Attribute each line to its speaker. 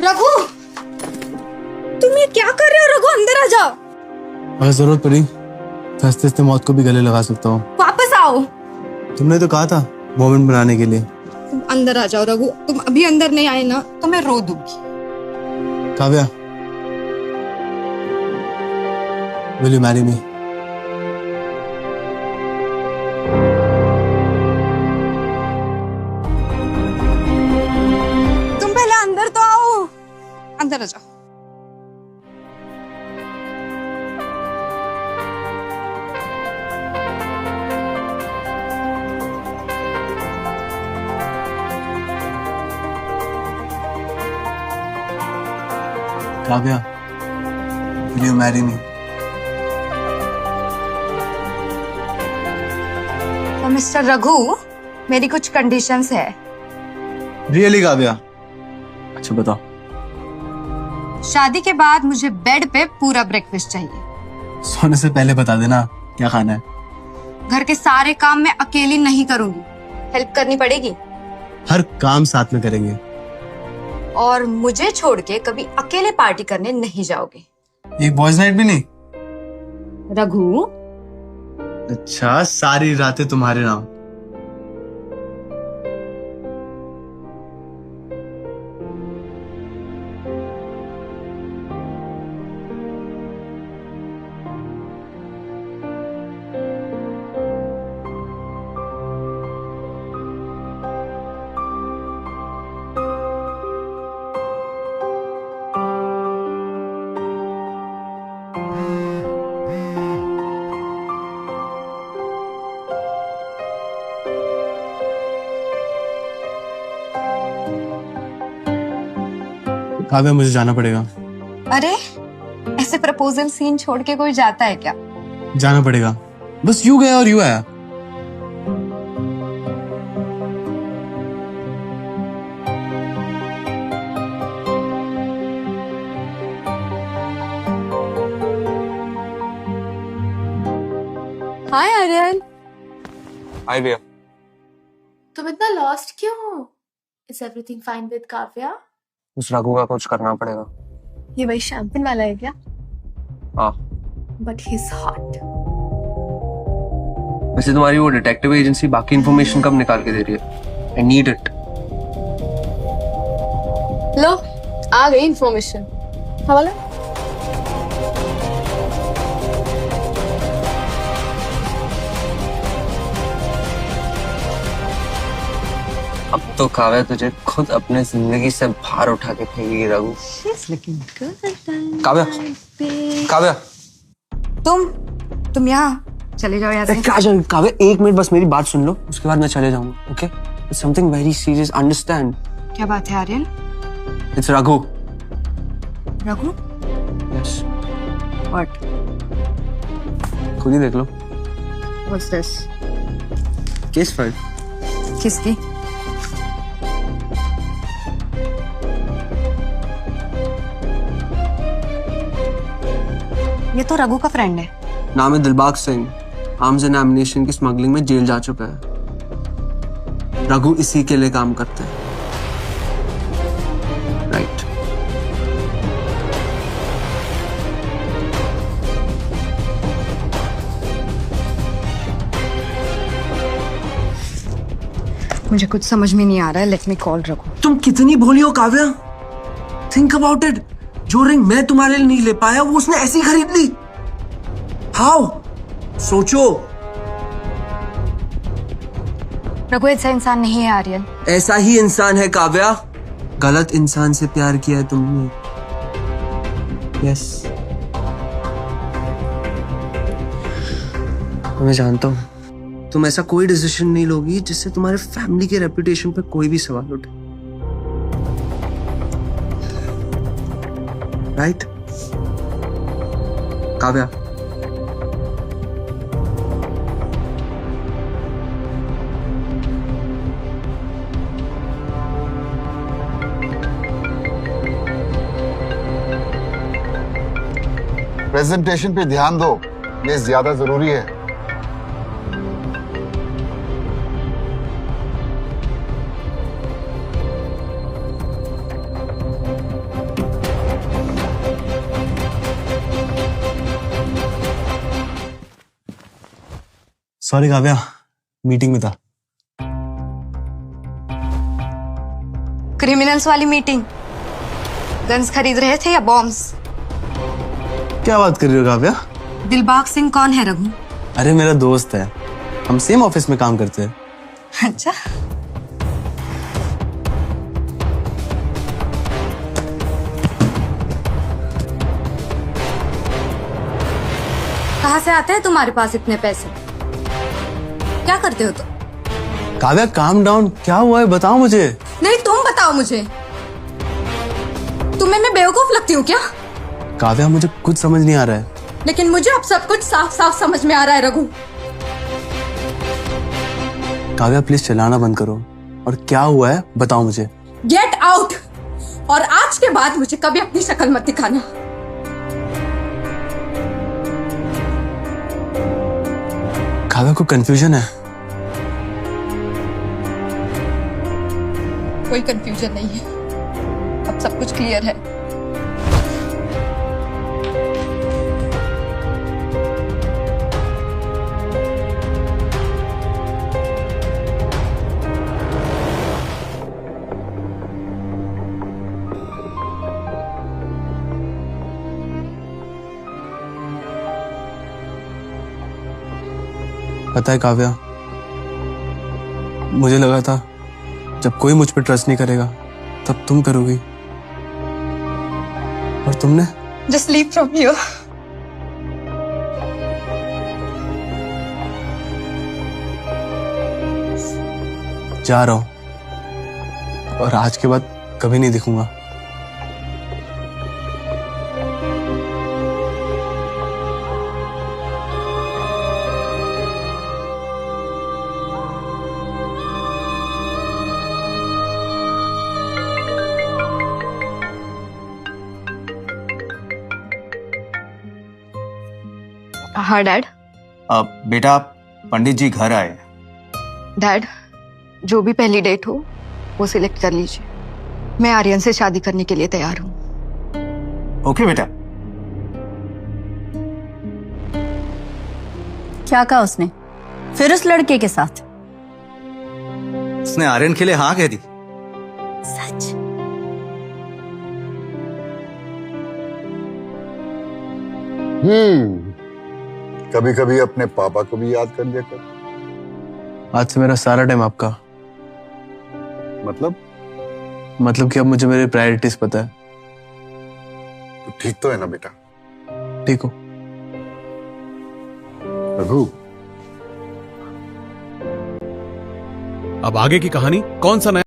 Speaker 1: रघु, तुम ये क्या कर रहे हो? रघु अंदर आ जाओ।
Speaker 2: अगर जरूरत पड़ी तो हंसते हंसते मौत को भी गले लगा सकता हूँ।
Speaker 1: वापस आओ।
Speaker 2: तुमने तो कहा था मोमेंट बनाने के लिए।
Speaker 1: तुम अंदर आ जाओ रघु। तुम अभी अंदर नहीं आए ना तो मैं रो दूंगी।
Speaker 2: Kavya, will you marry me?
Speaker 1: तुम पहले अंदर तो आओ। अंदर आ जाओ।
Speaker 2: Kavya, will you marry me?
Speaker 1: तो मिस्टर रघु, मेरी कुछ कंडीशंस है।
Speaker 2: Really काव्या? अच्छा बताओ।
Speaker 1: शादी के बाद मुझे बेड पे पूरा ब्रेकफास्ट चाहिए।
Speaker 2: सोने से पहले बता देना क्या खाना है।
Speaker 1: घर के सारे काम मैं अकेली नहीं करूंगी, हेल्प करनी पड़ेगी।
Speaker 2: हर काम साथ में करेंगे।
Speaker 1: और मुझे छोड़ के कभी अकेले पार्टी करने नहीं जाओगे।
Speaker 2: एक बॉयज नाइट भी नहीं?
Speaker 1: रघु,
Speaker 2: अच्छा, सारी रातें तुम्हारे नाम। काव्या, मुझे जाना पड़ेगा।
Speaker 1: अरे ऐसे प्रपोजल सीन छोड़ के कोई जाता है क्या?
Speaker 2: जाना पड़ेगा। बस यूं गया और यूं आया।
Speaker 3: हाय आर्यन।
Speaker 2: हाय भैया।
Speaker 3: तुम इतना लॉस्ट क्यों हो? Is everything fine with Kavya?
Speaker 4: उस रघु का कुछ करना पड़ेगा।
Speaker 3: ये वही शैम्पेन वाला है क्या?
Speaker 4: हाँ।
Speaker 3: But he is hot.
Speaker 4: वैसे तुम्हारी वो डिटेक्टिव एजेंसी बाकी इंफॉर्मेशन कब निकाल के दे रही है? I need it.
Speaker 3: लो, आ गई इंफॉर्मेशन। हवाला।
Speaker 4: अब तो काव्या तुझे खुद अपने जिंदगी से बाहर उठा के फेंकेगी रघु। काव्या, काव्या,
Speaker 1: तुम यहाँ चले जाओ यहाँ से।
Speaker 4: क्या चल? काव्या, एक मिनट बस मेरी बात सुन लो, उसके बाद मैं चले जाऊंगा। Okay? It's something very serious, understand?
Speaker 1: क्या बात है Aryan?
Speaker 4: It's Raghu.
Speaker 1: Raghu?
Speaker 4: Yes.
Speaker 1: What?
Speaker 4: खुद ही देख लो।
Speaker 1: What's this?
Speaker 4: Case file.
Speaker 1: किसकी? ये तो रघु का फ्रेंड है।
Speaker 4: नाम है Dilbagh Singh. Arms and ammunition की स्मगलिंग में जेल जा चुका है। रघु इसी के लिए काम करता है। राइट।
Speaker 1: मुझे कुछ समझ में नहीं आ रहा है। Let me call Raghu.
Speaker 4: तुम कितनी भोली हो काव्या। Think about it. जो रिंग मैं तुम्हारे लिए नहीं ले पाया वो उसने ऐसी खरीद ली। हाउ? सोचो।
Speaker 1: रघु ऐसा इंसान नहीं है आर्यन।
Speaker 4: ऐसा ही इंसान है काव्या। गलत इंसान से प्यार किया है तुमने। यस। मैं जानता हूं तुम ऐसा कोई डिसीजन नहीं लोगी जिससे तुम्हारे फैमिली के रेपुटेशन पे कोई भी सवाल उठे। राइट? काव्या,
Speaker 5: प्रेजेंटेशन पे ध्यान दो, ये ज्यादा जरूरी है।
Speaker 2: सॉरी काव्या, मीटिंग में था।
Speaker 1: क्रिमिनल्स वाली मीटिंग? गन्स खरीद रहे थे या बॉम्ब्स?
Speaker 2: क्या बात कर रही हो काव्या?
Speaker 1: दिलबाग सिंह कौन है रघु?
Speaker 2: अरे मेरा दोस्त है, हम सेम ऑफिस में काम करते हैं।
Speaker 1: अच्छा। कहाँ से आते हैं तुम्हारे पास इतने पैसे? क्या करते हो तुम?
Speaker 2: काव्या काम डाउन, क्या हुआ है बताओ मुझे।
Speaker 1: नहीं, तुम बताओ मुझे। तुम्हें मैं बेवकूफ लगती हूँ क्या?
Speaker 2: काव्या मुझे कुछ समझ नहीं आ रहा है।
Speaker 1: लेकिन मुझे अब सब कुछ साफ साफ समझ में आ रहा है रघु।
Speaker 2: काव्या प्लीज चिल्लाना बंद करो, और क्या हुआ है बताओ मुझे।
Speaker 1: Get out! और आज के बाद मुझे कभी अपनी शक्ल मत दिखाना।
Speaker 2: काव्या को कंफ्यूजन है।
Speaker 1: कोई कंफ्यूजन नहीं है, अब सब कुछ क्लियर है।
Speaker 2: पता है काव्या, मुझे लगा था जब कोई मुझ पर ट्रस्ट नहीं करेगा तब तुम करोगी, और तुमने।
Speaker 1: Just leave from here.
Speaker 2: जा रहा हूं, और आज के बाद कभी नहीं दिखूंगा।
Speaker 1: हाँ डैड।
Speaker 6: बेटा, पंडित जी घर आए।
Speaker 1: डैड, जो भी पहली डेट हो वो सिलेक्ट कर लीजिए। मैं आर्यन से शादी करने के लिए तैयार हूँ।
Speaker 6: ओके बेटा।
Speaker 7: क्या कहा उसने? फिर उस लड़के के साथ?
Speaker 6: उसने आर्यन के लिए हाँ कह दी।
Speaker 7: सच?
Speaker 5: कभी कभी अपने पापा को भी याद कर लिया कर।
Speaker 2: आज से मेरा सारा टाइम आपका। मतलब कि अब मुझे मेरे प्रायोरिटीज पता है।
Speaker 5: तो ठीक तो है ना बेटा?
Speaker 2: ठीक हो
Speaker 5: रघु?
Speaker 8: अब आगे की कहानी कौन सा नया